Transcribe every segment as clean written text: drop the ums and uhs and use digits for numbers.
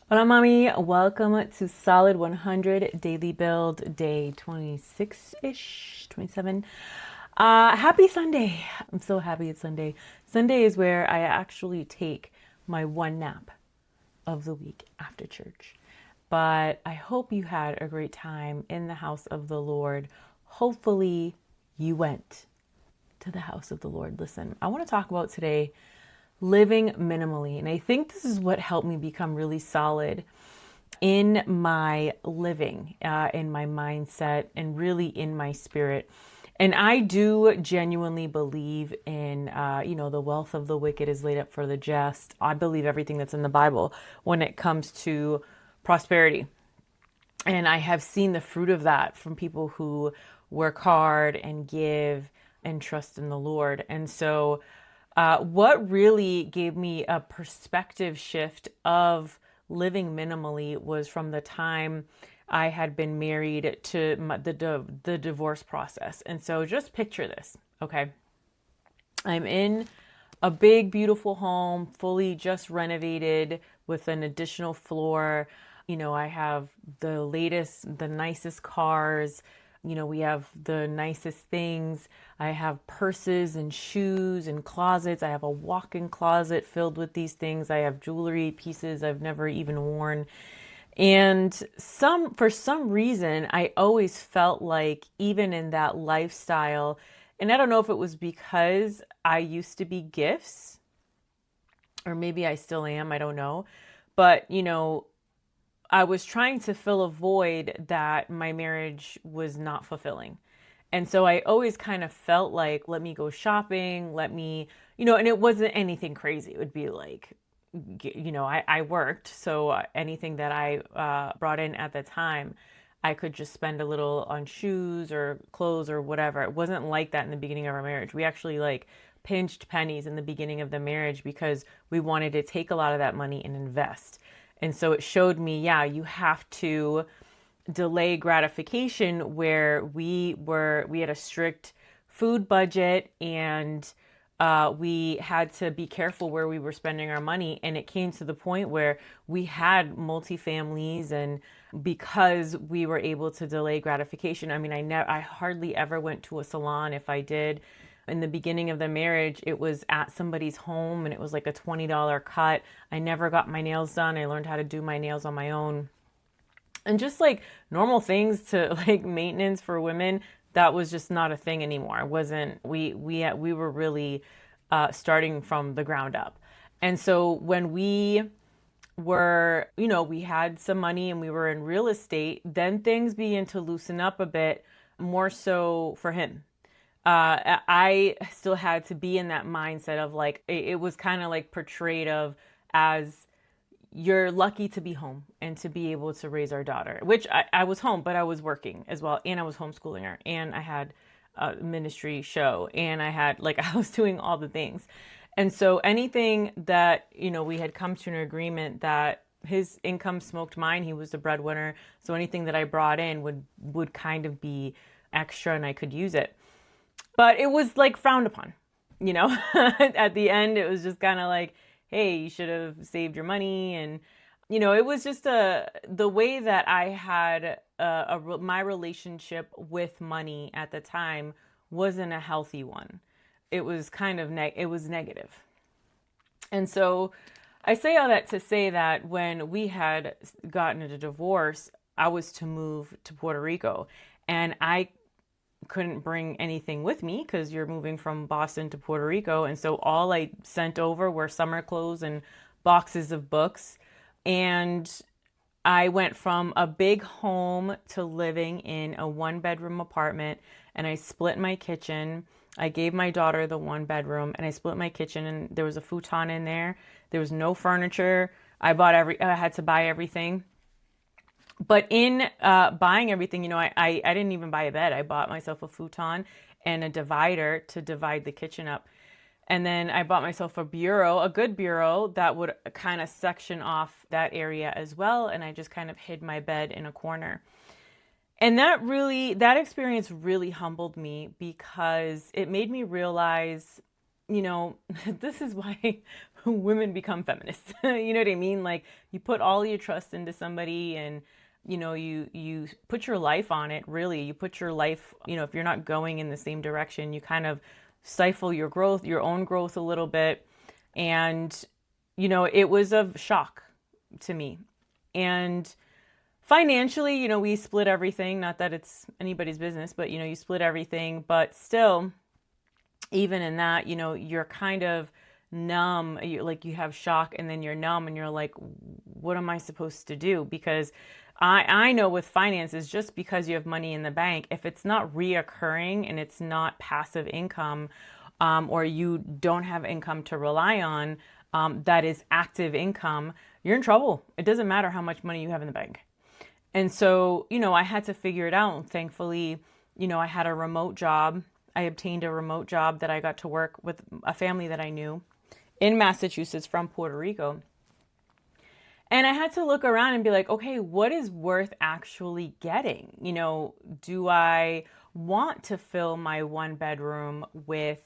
Hola, mommy. Welcome to Solid 100 Daily Build, day 26-ish, 27. Happy Sunday. I'm so happy it's Sunday. Sunday is where I actually take my one nap of the week after church. But I hope you had a great time in the house of the Lord. Hopefully, you went to the house of the Lord. Listen, I want to talk about today living minimally. And I think this is what helped me become really solid in my living, in my mindset, and really in my spirit. And I do genuinely believe in, the wealth of the wicked is laid up for the just. I believe everything that's in the Bible when it comes to prosperity. And I have seen the fruit of that from people who work hard and give and trust in the Lord. And so, what really gave me a perspective shift of living minimally was from the time I had been married to the divorce process. And so just picture this, okay? I'm in a big, beautiful home, fully just renovated with an additional floor. I have the latest, the nicest cars. We have the nicest things. I have purses and shoes and closets. I have a walk-in closet filled with these things. I have jewelry pieces I've never even worn. And for some reason, I always felt like even in that lifestyle, and I don't know if it was because I used to be gifts, or maybe I still am, I don't know. But, I was trying to fill a void that my marriage was not fulfilling. And so I always kind of felt like, let me go shopping, and it wasn't anything crazy. It would be like, I worked. So anything that I brought in at the time, I could just spend a little on shoes or clothes or whatever. It wasn't like that in the beginning of our marriage. We actually like pinched pennies in the beginning of the marriage because we wanted to take a lot of that money and invest. And so it showed me, yeah, you have to delay gratification where we had a strict food budget, and we had to be careful where we were spending our money. And it came to the point where we had multi-families, and because we were able to delay gratification, I mean, I hardly ever went to a salon. If I did, in the beginning of the marriage, it was at somebody's home and it was like a $20 cut. I never got my nails done. I learned how to do my nails on my own. And just like normal things to like maintenance for women, that was just not a thing anymore. It wasn't, we were really starting from the ground up. And so when we had some money and we were in real estate, then things began to loosen up a bit, more so for him. I still had to be in that mindset of like, it was kind of like portrayed of as you're lucky to be home and to be able to raise our daughter, which I was home, but I was working as well. And I was homeschooling her, and I had a ministry show, and I had like, I was doing all the things. And so anything that, we had come to an agreement that his income smoked mine, he was the breadwinner. So anything that I brought in would kind of be extra and I could use it. But it was like frowned upon, At the end, it was just kind of like, hey, you should have saved your money. And, it was just the way that I had my relationship with money at the time wasn't a healthy one. It was kind of, it was negative. And so I say all that to say that when we had gotten a divorce, I was to move to Puerto Rico, and I couldn't bring anything with me because you're moving from Boston to Puerto Rico. And so all I sent over were summer clothes and boxes of books. And I went from a big home to living in a 1-bedroom apartment, and I split my kitchen. I gave my daughter the 1 bedroom, and I split my kitchen, and there was a futon in there. There was no furniture. I had to buy everything. But in buying everything, I didn't even buy a bed. I bought myself a futon and a divider to divide the kitchen up. And then I bought myself a bureau, a good bureau that would kind of section off that area as well. And I just kind of hid my bed in a corner. And that experience really humbled me because it made me realize, this is why women become feminists. You know what I mean? Like you put all your trust into somebody and you put your life on it, really. You put your life, if you're not going in the same direction, you kind of stifle your growth, your own growth a little bit. And, it was a shock to me. And financially, we split everything. Not that it's anybody's business, but, you split everything. But still, even in that, you're kind of numb. You have shock and then you're numb and you're like, what am I supposed to do? Because I know with finances, just because you have money in the bank, if it's not reoccurring and it's not passive income, or you don't have income to rely on, that is active income, you're in trouble. It doesn't matter how much money you have in the bank. And so, I had to figure it out. Thankfully, I had a remote job. I obtained a remote job that I got to work with a family that I knew in Massachusetts from Puerto Rico. And I had to look around and be like, okay, what is worth actually getting? Do I want to fill my one bedroom with,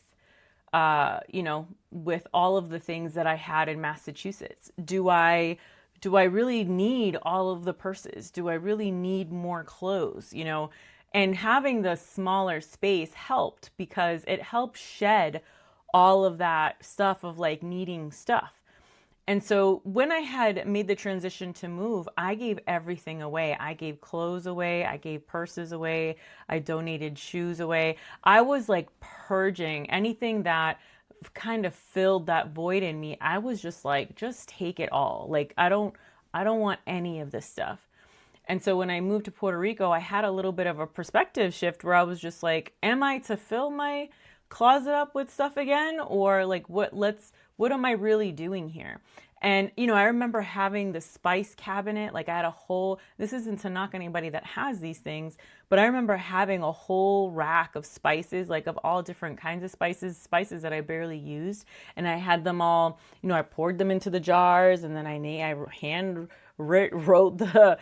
with all of the things that I had in Massachusetts? Do I really need all of the purses? Do I really need more clothes? And having the smaller space helped because it helped shed all of that stuff of like needing stuff. And so when I had made the transition to move, I gave everything away. I gave clothes away. I gave purses away. I donated shoes away. I was like purging anything that kind of filled that void in me. I was just like, just take it all. Like, I don't want any of this stuff. And so when I moved to Puerto Rico, I had a little bit of a perspective shift where I was just like, am I to fill my closet up with stuff again? Or like, what am I really doing here? And, I remember having the spice cabinet, like I had a whole, this isn't to knock anybody that has these things, but I remember having a whole rack of spices, like of all different kinds of spices that I barely used. And I had them all, I poured them into the jars and then I hand wrote the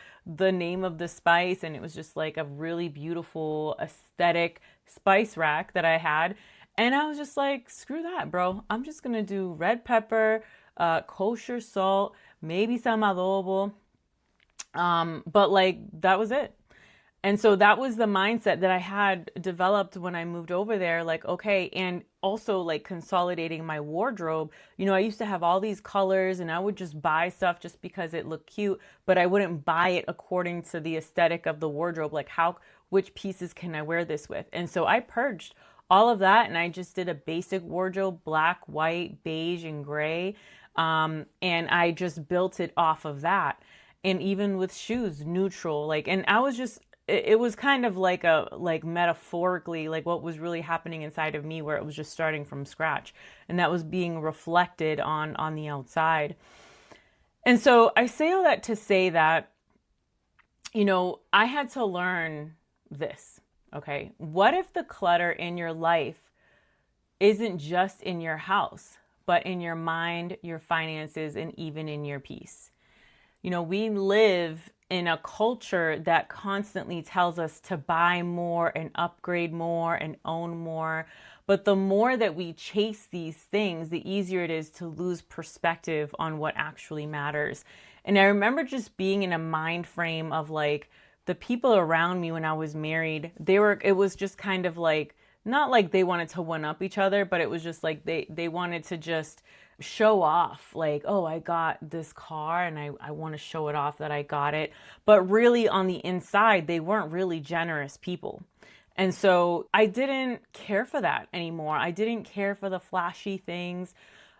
name of the spice. And it was just like a really beautiful aesthetic spice rack that I had. And I was just like, screw that, bro. I'm just going to do red pepper, kosher salt, maybe some adobo. But like, that was it. And so that was the mindset that I had developed when I moved over there. Like, okay. And also like consolidating my wardrobe. I used to have all these colors and I would just buy stuff just because it looked cute, but I wouldn't buy it according to the aesthetic of the wardrobe. Like which pieces can I wear this with? And so I purged all of that. And I just did a basic wardrobe, black, white, beige, and gray. And I just built it off of that. And even with shoes, neutral, and I was just, it was kind of like metaphorically, like what was really happening inside of me where it was just starting from scratch. And that was being reflected on the outside. And so I say all that to say that, I had to learn this. Okay. What if the clutter in your life isn't just in your house, but in your mind, your finances, and even in your peace? We live in a culture that constantly tells us to buy more and upgrade more and own more. But the more that we chase these things, the easier it is to lose perspective on what actually matters. And I remember just being in a mind frame of like the people around me when I was married, it was just kind of like, not like they wanted to one up each other, but it was just like they wanted to just show off like, oh, I got this car and I want to show it off that I got it. But really on the inside, they weren't really generous people. And so I didn't care for that anymore. I didn't care for the flashy things.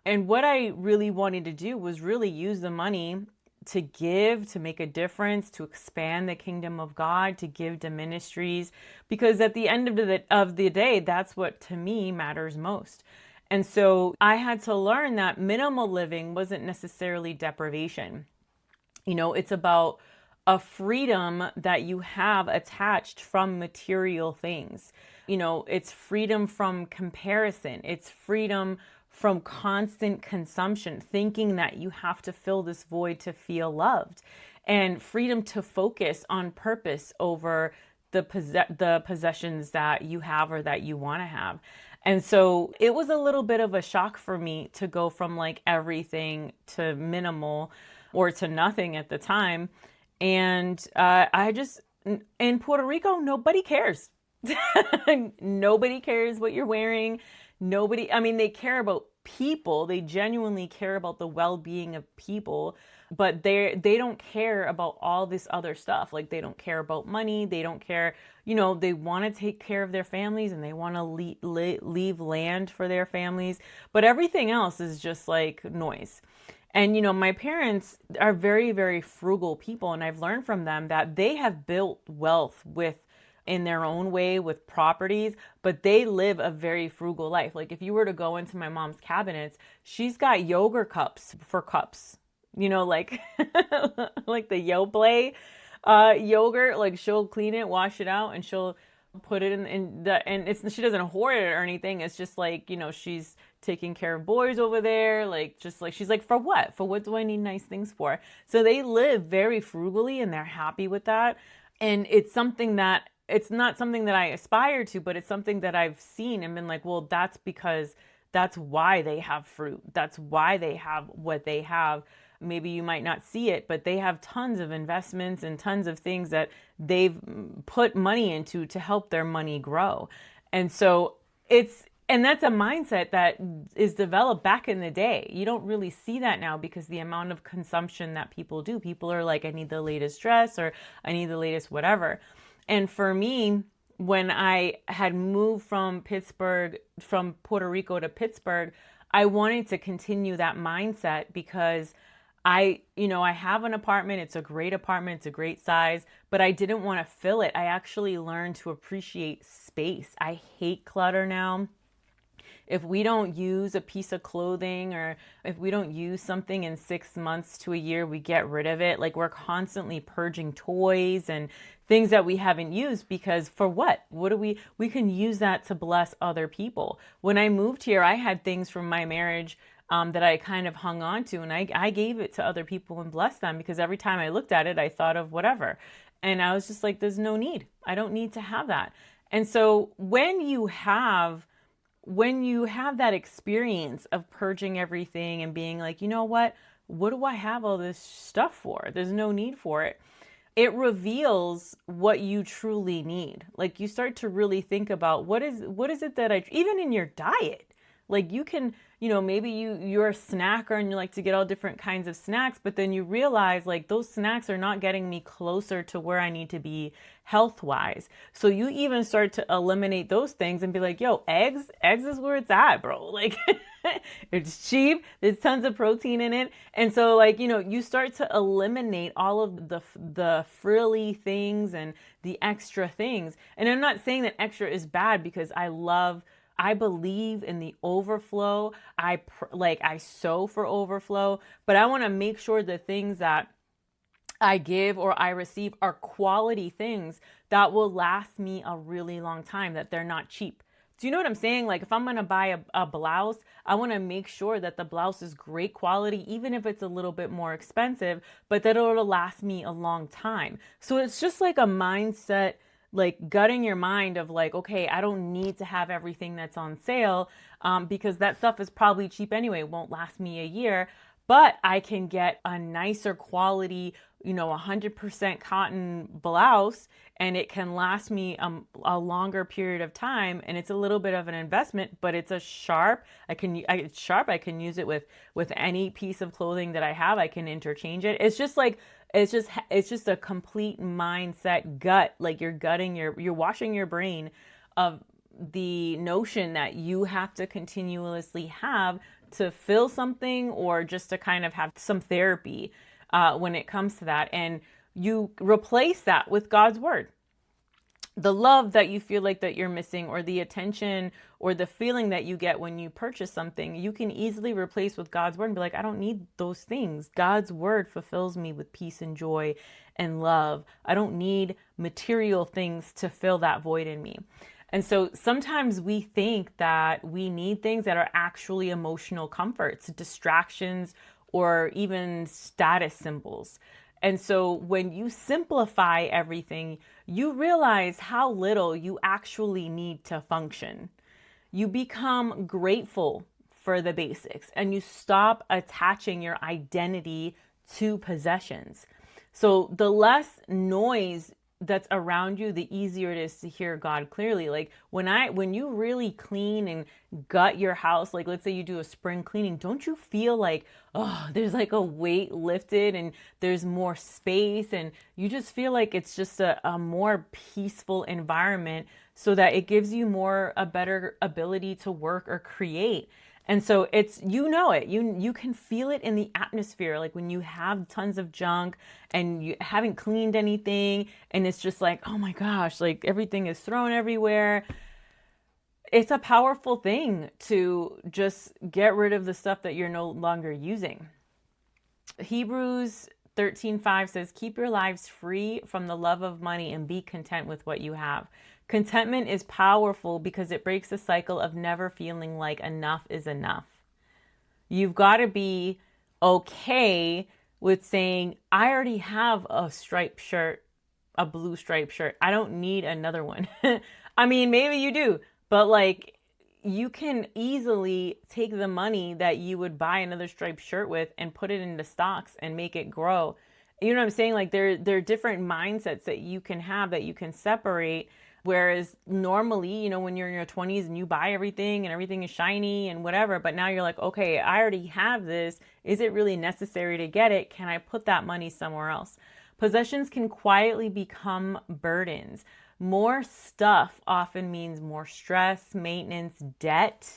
And what I really wanted to do was really use the money to give, to make a difference, to expand the kingdom of God, to give to ministries, because at the end of the day, that's what to me matters most. And so I had to learn that minimal living wasn't necessarily deprivation. It's about a freedom that you have attached from material things. It's freedom from comparison. It's freedom from constant consumption, thinking that you have to fill this void to feel loved, and freedom to focus on purpose over the possessions that you have or that you want to have. And so it was a little bit of a shock for me to go from like everything to minimal or to nothing at the time. And in Puerto Rico, nobody cares. Nobody cares what you're wearing. Nobody, I mean, they care about people. They genuinely care about the well-being of people, but they don't care about all this other stuff. Like they don't care about money. They don't care, they want to take care of their families and they want to leave land for their families, but everything else is just like noise. And, my parents are very, very frugal people. And I've learned from them that they have built wealth in their own way with properties, but they live a very frugal life. Like if you were to go into my mom's cabinets, she's got yogurt cups for cups, like, like the Yoplait yogurt, like she'll clean it, wash it out, and she'll put it and she doesn't hoard it or anything. It's just like, she's taking care of boys over there. Like, just like, she's like, for what? For what do I need nice things for? So they live very frugally and they're happy with that. And it's not something that I aspire to, but it's something that I've seen and been like, well, that's because that's why they have fruit. That's why they have what they have. Maybe you might not see it, but they have tons of investments and tons of things that they've put money into to help their money grow. And so and that's a mindset that is developed back in the day. You don't really see that now because the amount of consumption that people do. People are like, I need the latest dress or I need the latest whatever. And for me, when I had moved from Puerto Rico to Pittsburgh, I wanted to continue that mindset because I have an apartment. It's a great apartment. It's a great size, but I didn't want to fill it. I actually learned to appreciate space. I hate clutter now. If we don't use a piece of clothing or if we don't use something in 6 months to a year, we get rid of it. Like we're constantly purging toys and things that we haven't used because for what? What do we can use that to bless other people. When I moved here, I had things from my marriage that I kind of hung on to and I gave it to other people and blessed them because every time I looked at it, I thought of whatever. And I was just like, there's no need. I don't need to have that. And so when you have that experience of purging everything and being like, you know what do I have all this stuff for? There's no need for it. It reveals what you truly need. Like you start to really think about what is it that even in your diet, like you can, maybe you're a snacker and you like to get all different kinds of snacks, but then you realize like those snacks are not getting me closer to where I need to be health wise. So you even start to eliminate those things and be like, yo, eggs is where it's at, bro. Like it's cheap. There's tons of protein in it. And so like, you start to eliminate all of the frilly things and the extra things. And I'm not saying that extra is bad because I believe in the overflow. I sow for overflow, but I want to make sure the things that I give or I receive are quality things that will last me a really long time, that they're not cheap. Do you know what I'm saying? Like if I'm going to buy a blouse, I want to make sure that the blouse is great quality, even if it's a little bit more expensive, but that it'll last me a long time. So it's just like a mindset, like gutting your mind of like, okay, I don't need to have everything that's on sale because that stuff is probably cheap anyway. It won't last me a year, but I can get a nicer quality, 100% cotton blouse and it can last me a longer period of time. And it's a little bit of an investment, but it's sharp. It's sharp. I can use it with any piece of clothing that I have. I can interchange it. It's just a complete mindset gut. Like you're washing your brain of the notion that you have to continuously have to fill something or just to kind of have some therapy when it comes to that. And you replace that with God's word. The love that you feel like that you're missing or the attention or the feeling that you get when you purchase something, you can easily replace with God's word and be like, I don't need those things. God's word fulfills me with peace and joy and love. I don't need material things to fill that void in me. And so sometimes we think that we need things that are actually emotional comforts, distractions, or even status symbols. And so when you simplify everything, you realize how little you actually need to function. you become grateful for the basics and you stop attaching your identity to possessions. So the less noise that's around you, the easier it is to hear God clearly. Like when you really clean and gut your house, like let's say you do a spring cleaning, don't you feel like, oh, there's like a weight lifted and there's more space, and you just feel like it's just a more peaceful environment, so that it gives you a better ability to work or create. And so it's, you can feel it in the atmosphere. Like when you have tons of junk and you haven't cleaned anything and it's just like, oh my gosh, like everything is thrown everywhere. It's a powerful thing to just get rid of the stuff that you're no longer using. Hebrews 13:5 says, keep your lives free from the love of money and be content with what you have. Contentment is powerful because it breaks the cycle of never feeling like enough is enough. You've got to be okay with saying, I already have a striped shirt, a blue striped shirt. I don't need another one. I mean, maybe you do, but like you can easily take the money that you would buy another striped shirt with and put it into stocks and make it grow. You know what I'm saying? Like there are different mindsets that you can have that you can separate. Whereas normally, when you're in your 20s and you buy everything and everything is shiny and whatever, but now you're like, okay, I already have this. Is it really necessary to get it? Can I put that money somewhere else? Possessions can quietly become burdens. More stuff often means more stress, maintenance, debt.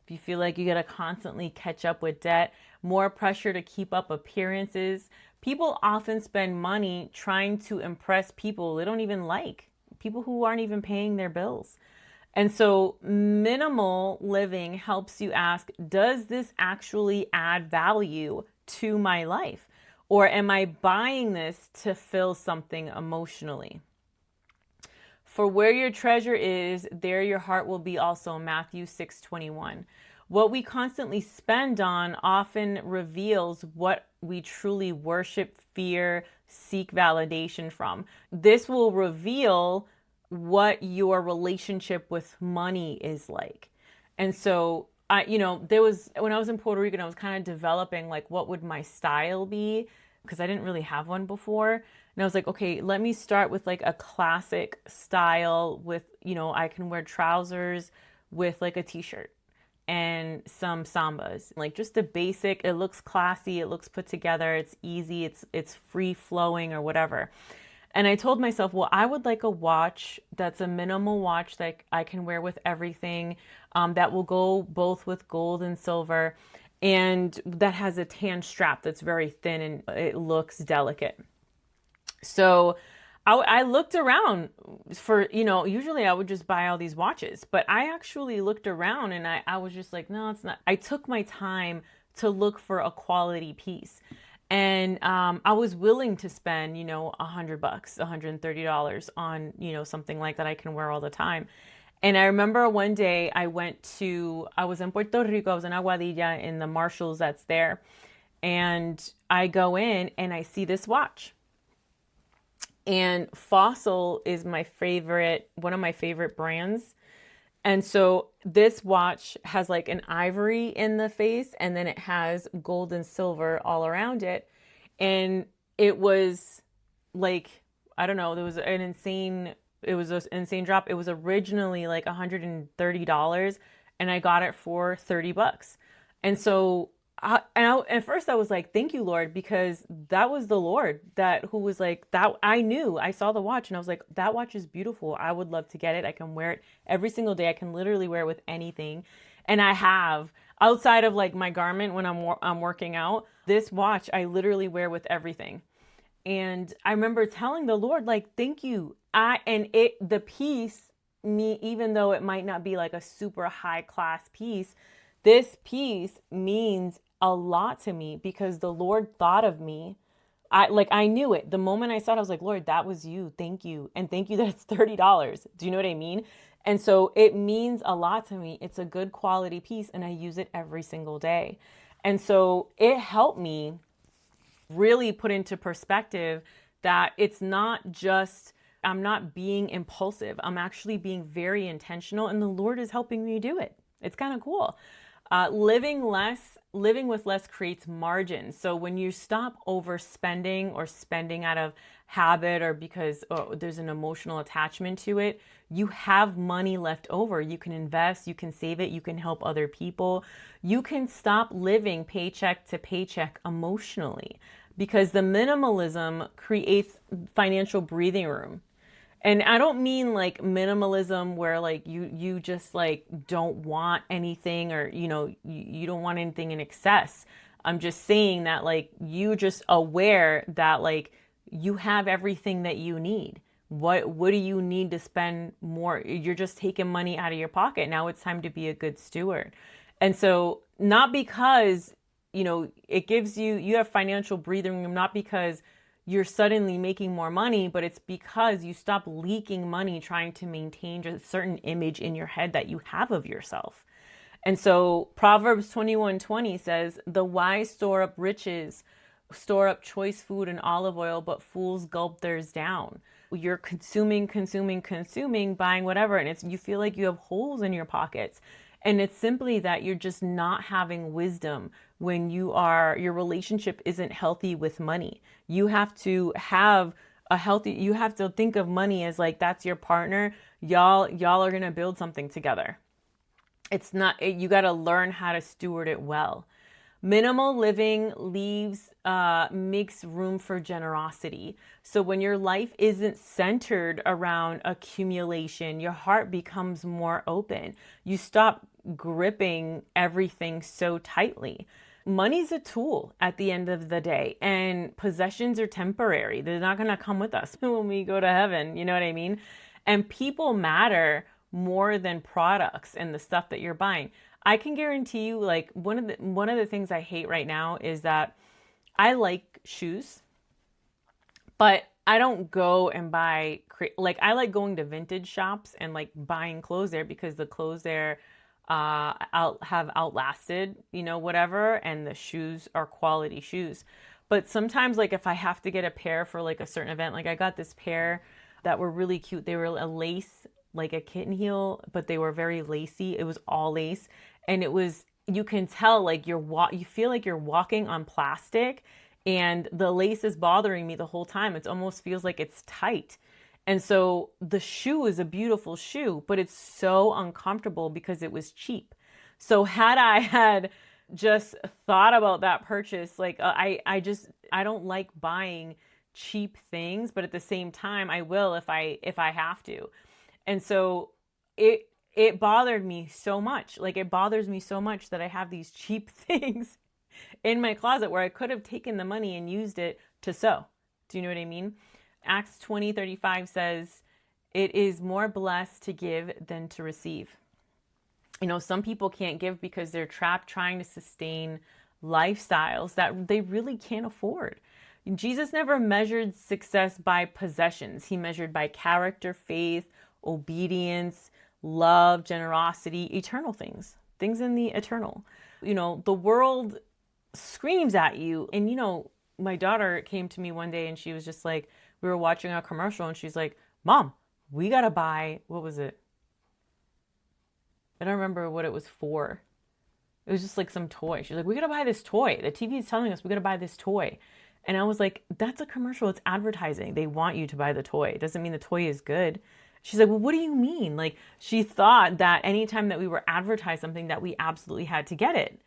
If you feel like you got to constantly catch up with debt, more pressure to keep up appearances. People often spend money trying to impress people they don't even like. People who aren't even paying their bills. And so minimal living helps you ask, does this actually add value to my life? Or am I buying this to fill something emotionally? For where your treasure is, there your heart will be also, Matthew 6:21. What we constantly spend on often reveals what we truly worship, fear, seek validation from. This will reveal what your relationship with money is like. And so there was, when I was in Puerto Rico, I was kind of developing like what would my style be, because I didn't really have one before. And I was like, okay, let me start with like a classic style with, I can wear trousers with like a t-shirt and some sambas, like just the basic. It looks classy, it looks put together, it's easy, it's free flowing or whatever. And I told myself, well, I would like a watch that's a minimal watch that I can wear with everything, that will go both with gold and silver, and that has a tan strap that's very thin and it looks delicate. So I looked around for, usually I would just buy all these watches, but I actually looked around and I was just like, no, it's not. I took my time to look for a quality piece. And I was willing to spend, $100, $130 on, something like that I can wear all the time. And I remember one day I was in Puerto Rico, I was in Aguadilla in the Marshalls that's there. And I go in and I see this watch. And Fossil is one of my favorite brands. And so this watch has like an ivory in the face, and then it has gold and silver all around it. And it was like, I don't know, it was an insane drop. It was originally like $130 and I got it for $30. And so at first I was like, thank you, Lord, because that was the Lord who was like that. I saw the watch and I was like, that watch is beautiful. I would love to get it. I can wear it every single day. I can literally wear it with anything. And I have, outside of like my garment when I'm working out, this watch I literally wear with everything. And I remember telling the Lord, like, thank you. The piece, even though it might not be like a super high class piece, this piece means a lot to me because the Lord thought of me. I knew it. The moment I saw it, I was like, Lord, that was you. Thank you. And thank you that it's $30. Do you know what I mean? And so it means a lot to me. It's a good quality piece and I use it every single day. And so it helped me really put into perspective that it's not just I'm not being impulsive. I'm actually being very intentional, and the Lord is helping me do it. It's kind of cool. Living with less creates margin. So when you stop overspending or spending out of habit or because there's an emotional attachment to it, you have money left over. You can invest, you can save it, you can help other people. You can stop living paycheck to paycheck emotionally because the minimalism creates financial breathing room. And I don't mean like minimalism where like you just like don't want anything or you don't want anything in excess. I'm just saying that like you just aware that like you have everything that you need. What do you need to spend more? You're just taking money out of your pocket. Now it's time to be a good steward. And so not because it gives you have financial breathing room, not because you're suddenly making more money, but it's because you stop leaking money trying to maintain a certain image in your head that you have of yourself. And so Proverbs 21:20 says, the wise store up riches, store up choice food and olive oil, but fools gulp theirs down. You're consuming, buying whatever, and you feel like you have holes in your pockets. And it's simply that you're just not having wisdom when your relationship isn't healthy with money. You have to have you have to think of money as like, that's your partner. Y'all are going to build something together. It's not, you got to learn how to steward it well. Minimal living makes room for generosity. So when your life isn't centered around accumulation, your heart becomes more open. You stop gripping everything so tightly. Money's a tool at the end of the day, and possessions are temporary. They're not going to come with us when we go to heaven. You know what I mean? And people matter more than products and the stuff that you're buying. I can guarantee you, like, one of the things I hate right now is that I like shoes, but I don't go and buy, like, I like going to vintage shops and like buying clothes there because the clothes there have outlasted, whatever, and the shoes are quality shoes. But sometimes, like, if I have to get a pair for like a certain event, like I got this pair that were really cute. They were a lace, like a kitten heel, but they were very lacy. It was all lace. And you can tell like you feel like you're walking on plastic, and the lace is bothering me the whole time. It almost feels like it's tight. And so the shoe is a beautiful shoe, but it's so uncomfortable because it was cheap. So had I had just thought about that purchase, like I don't like buying cheap things, but at the same time I will if I have to. And so it bothered me so much. Like, it bothers me so much that I have these cheap things in my closet where I could have taken the money and used it to sow. Do you know what I mean? Acts 20:35 says, it is more blessed to give than to receive. Some people can't give because they're trapped trying to sustain lifestyles that they really can't afford. Jesus never measured success by possessions. He measured by character, faith, obedience, love, generosity, eternal things in the eternal. The world screams at you. And, my daughter came to me one day and she was just like, we were watching a commercial and she's like, Mom, we got to buy, what was it? I don't remember what it was for. It was just like some toy. She's like, we got to buy this toy. The TV is telling us we got to buy this toy. And I was like, that's a commercial. It's advertising. They want you to buy the toy. It doesn't mean the toy is good. She's like, well, what do you mean? Like, she thought that anytime that we were advertised something that we absolutely had to get it.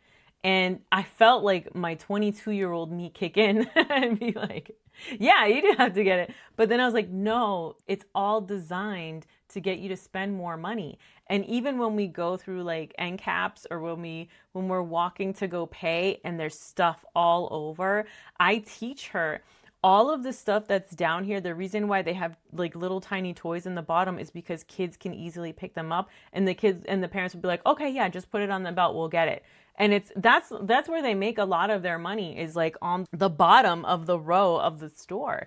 And I felt like my 22-year-old me kick in and be like, yeah, you do have to get it. But then I was like, no, it's all designed to get you to spend more money. And even when we go through like end caps or when we're walking to go pay and there's stuff all over, I teach her all of the stuff that's down here. The reason why they have like little tiny toys in the bottom is because kids can easily pick them up, and the kids and the parents would be like, okay, yeah, just put it on the belt, we'll get it. And that's where they make a lot of their money, is like on the bottom of the row of the store.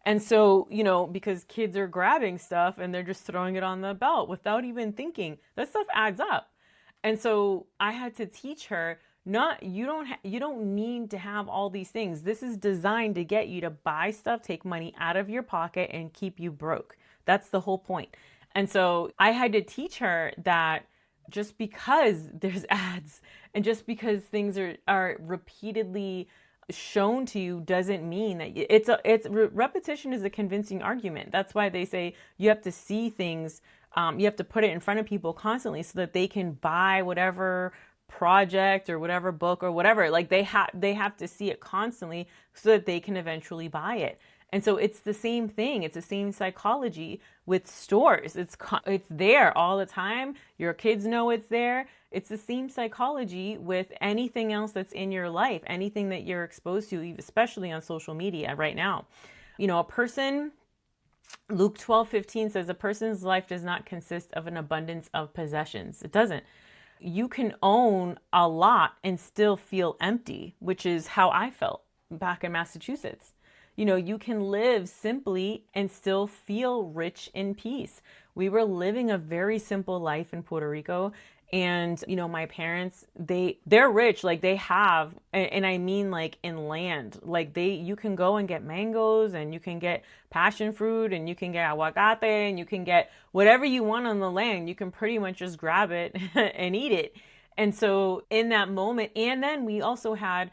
And so, because kids are grabbing stuff and they're just throwing it on the belt without even thinking, that stuff adds up. And so I had to teach her, Not you don't need to have all these things. This is designed to get you to buy stuff, take money out of your pocket and keep you broke. That's the whole point. And so I had to teach her that just because there's ads and just because things are repeatedly shown to you doesn't mean that repetition is a convincing argument. That's why they say you have to see things, you have to put it in front of people constantly so that they can buy whatever project or whatever book or whatever. Like they have to see it constantly so that they can eventually buy it. And so it's the same thing. It's the same psychology with stores. It's there all the time. Your kids know it's there. It's the same psychology with anything else that's in your life, anything that you're exposed to, especially on social media right now. A person, Luke 12:15 says, a person's life does not consist of an abundance of possessions. It doesn't. You can own a lot and still feel empty, which is how I felt back in Massachusetts. You can live simply and still feel rich in peace. We were living a very simple life in Puerto Rico. And, my parents, they're rich, like they have, and I mean like in land, like you can go and get mangoes and you can get passion fruit and you can get aguacate and you can get whatever you want on the land. You can pretty much just grab it and eat it. And so in that moment, and then we also had,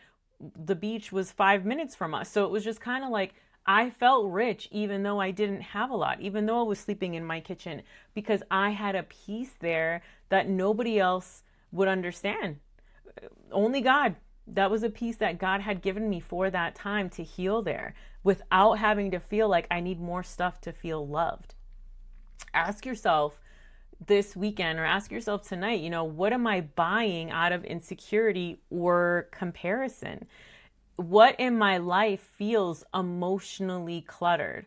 the beach was 5 minutes from us. So it was just kind of like, I felt rich even though I didn't have a lot, even though I was sleeping in my kitchen, because I had a peace there that nobody else would understand. Only God. That was a peace that God had given me for that time to heal there without having to feel like I need more stuff to feel loved. Ask yourself this weekend, or ask yourself tonight, what am I buying out of insecurity or comparison? What in my life feels emotionally cluttered?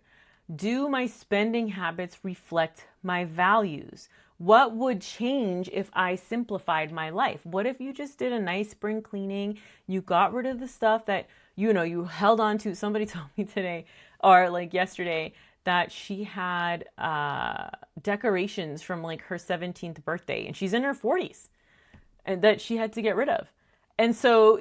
Do my spending habits reflect my values? What would change if I simplified my life? What if you just did a nice spring cleaning? You got rid of the stuff that, you held on to. Somebody told me today, or like yesterday, that she had decorations from like her 17th birthday, and she's in her 40s, and that she had to get rid of. And so,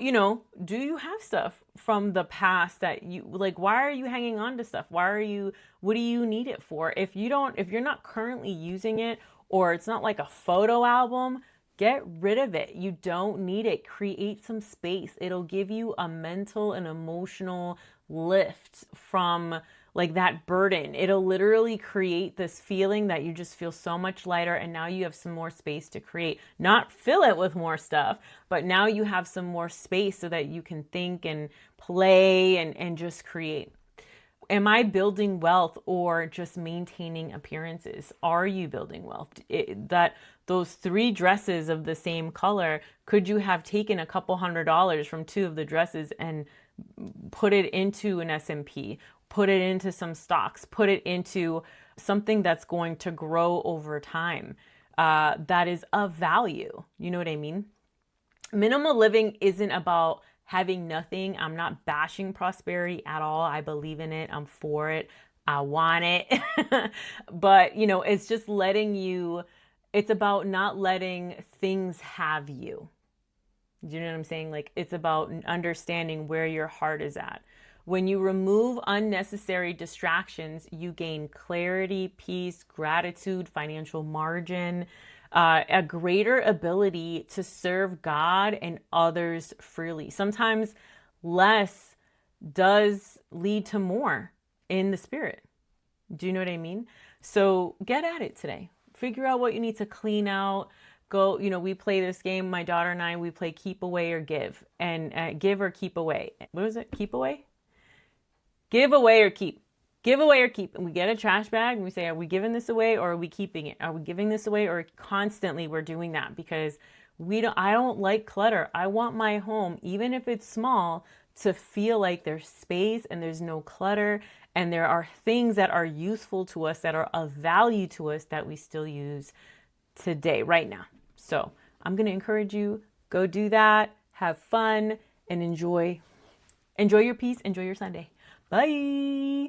do you have stuff from the past that why are you hanging on to stuff? What do you need it for? If you're not currently using it, or it's not like a photo album, get rid of it. You don't need it. Create some space. It'll give you a mental and emotional lift from like that burden. It'll literally create this feeling that you just feel so much lighter, and now you have some more space to create. Not fill it with more stuff, but now you have some more space so that you can think and play and just create. Am I building wealth or just maintaining appearances? Are you building wealth? Those 3 dresses of the same color, could you have taken a couple $100s from 2 of the dresses and put it into an S&P, put it into some stocks, put it into something that's going to grow over time, that is of value? You know what I mean? Minimal living isn't about having nothing. I'm not bashing prosperity at all. I believe in it. I'm for it. I want it. But, it's just it's about not letting things have you. Do you know what I'm saying? Like, it's about understanding where your heart is at. When you remove unnecessary distractions, you gain clarity, peace, gratitude, financial margin, a greater ability to serve God and others freely. Sometimes less does lead to more in the spirit. Do you know what I mean? So get at it today. Figure out what you need to clean out. Go, we play this game, my daughter and I, we play keep away or give. And give or keep away. What is it? Keep away? Give away or keep. Give away or keep. And we get a trash bag and we say, are we giving this away or are we keeping it? Are we giving this away, or constantly we're doing that? Because I don't like clutter. I want my home, even if it's small, to feel like there's space and there's no clutter, and there are things that are useful to us, that are of value to us, that we still use today, right now. So I'm going to encourage you, go do that, have fun, and enjoy your peace, enjoy your Sunday. Bye.